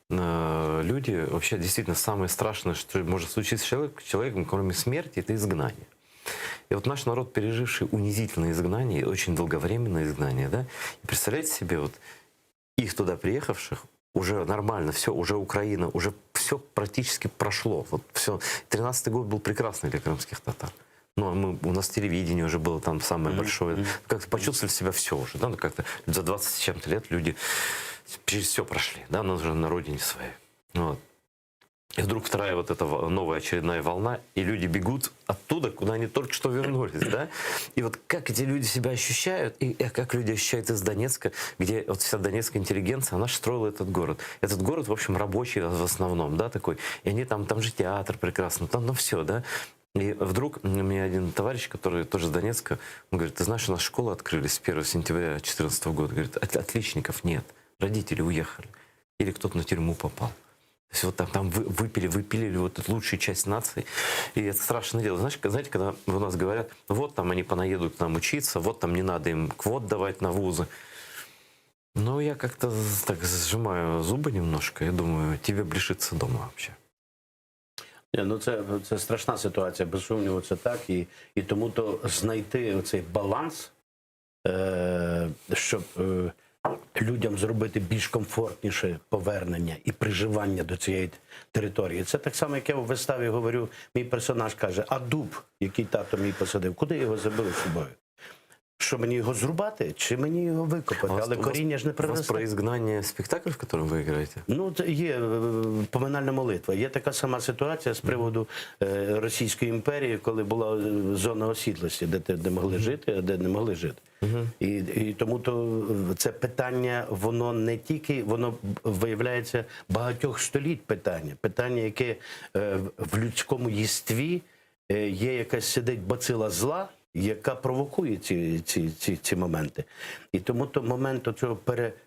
люди, вообще действительно самое страшное, что может случиться с человеком, кроме смерти, это изгнание. И вот наш народ, переживший унизительное изгнание, очень долговременное изгнание, да, и представляете себе, вот их туда приехавших, уже нормально, все, уже Украина, уже все практически прошло. Вот все. 13-й год был прекрасный для крымских татар. Ну, у нас телевидение уже было там самое большое. Как-то почувствовали себя все уже. Да? Ну, как-то за 20 с чем-то лет люди через все прошли. Да? Но уже на родине своей. Вот. И вдруг вторая вот эта новая очередная волна, и люди бегут оттуда, куда они только что вернулись, да? И вот как эти люди себя ощущают, и как люди ощущают из Донецка, где вот вся донецкая интеллигенция, она же строила этот город. Этот город, в общем, рабочий в основном, да, такой. И они там же театр прекрасно, там, ну, все, да? И вдруг у меня один товарищ, который тоже с Донецка, он говорит: ты знаешь, у нас школы открылись с 1 сентября 2014 года. Говорит, отличников нет, родители уехали. Или кто-то на тюрьму попал. То есть вот там выпилили вот эту лучшую часть нации. И это страшное дело. Знаете, когда у нас говорят, вот там они понаедут к нам учиться, вот там не надо им квот давать на вузы. Но я как-то так сжимаю зубы немножко и думаю, тебе б лишиться дома вообще. Ні, ну це страшна ситуація, без сумніву, це так. І тому то знайти оцей баланс, щоб людям зробити більш комфортніше повернення і приживання до цієї території. Це так само, як я у виставі говорю, мій персонаж каже, а дуб, який тато мій посадив, куди його забили з собою? Що, мені його зрубати, чи мені його викопати? Але коріння ж не У вас принесе. про изгнание спектакль, в котором вы играете? Ну, це є поминальна молитва. Є така сама ситуація з приводу Російської імперії, коли була зона осідлості, де могли жити, а де не могли жити. І тому то це питання, воно не тільки, воно виявляється багатьох століть питання. Питання, яке в людському єстві є якась сидить бацила зла, яка провокує ці моменти. І тому то момент цього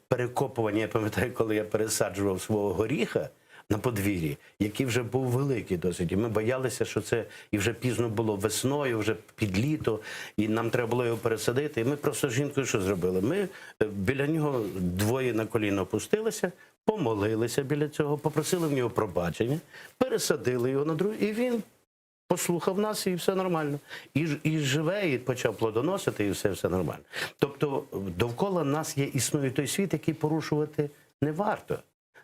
перекопування, я пам'ятаю, коли я пересаджував свого горіха на подвір'ї, який вже був великий досить. І ми боялися, що це і вже пізно було весною, вже під літо, і нам треба було його пересадити. І ми просто з жінкою що зробили? Ми біля нього двоє на коліно опустилися, помолилися біля цього, попросили в нього пробачення, пересадили його на другий, і він послухав нас, і все нормально. І живе, і почав плодоносити, і все нормально. Тобто довкола нас існує той світ, який порушувати не варто.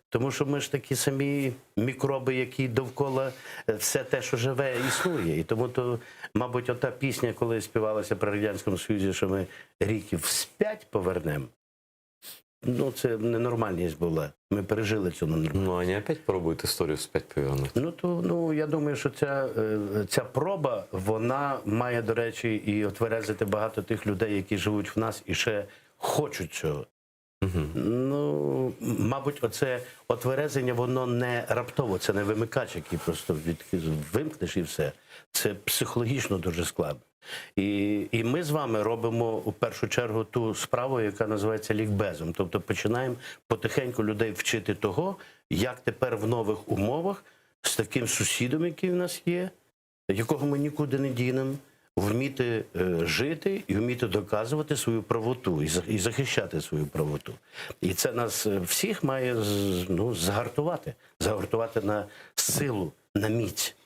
Тому що ми ж такі самі мікроби, які довкола все те, що живе, існує. І тому то, мабуть, ота пісня, коли співалася при Радянському Союзі, що ми ріків вспять повернемо, ну, це ненормальність була. Ми пережили цю ненормальність. Ну, они опять пробуют историю вспять повернуть. Ну, я думаю, що ця проба, вона має, до речі, і отверезити багато тих людей, які живуть в нас і ще хочуть цього. Ну, мабуть, оце отверезення, воно не раптово, це не вимикач, який просто вимкнеш і все. Це психологічно дуже складно. І ми з вами робимо у першу чергу ту справу, яка називається лікбезом. Тобто починаємо потихеньку людей вчити того, як тепер в нових умовах з таким сусідом, який в нас є, якого ми нікуди не дінемо, вміти жити і вміти доказувати свою правоту і захищати свою правоту. І це нас всіх має загартувати на силу, на міць.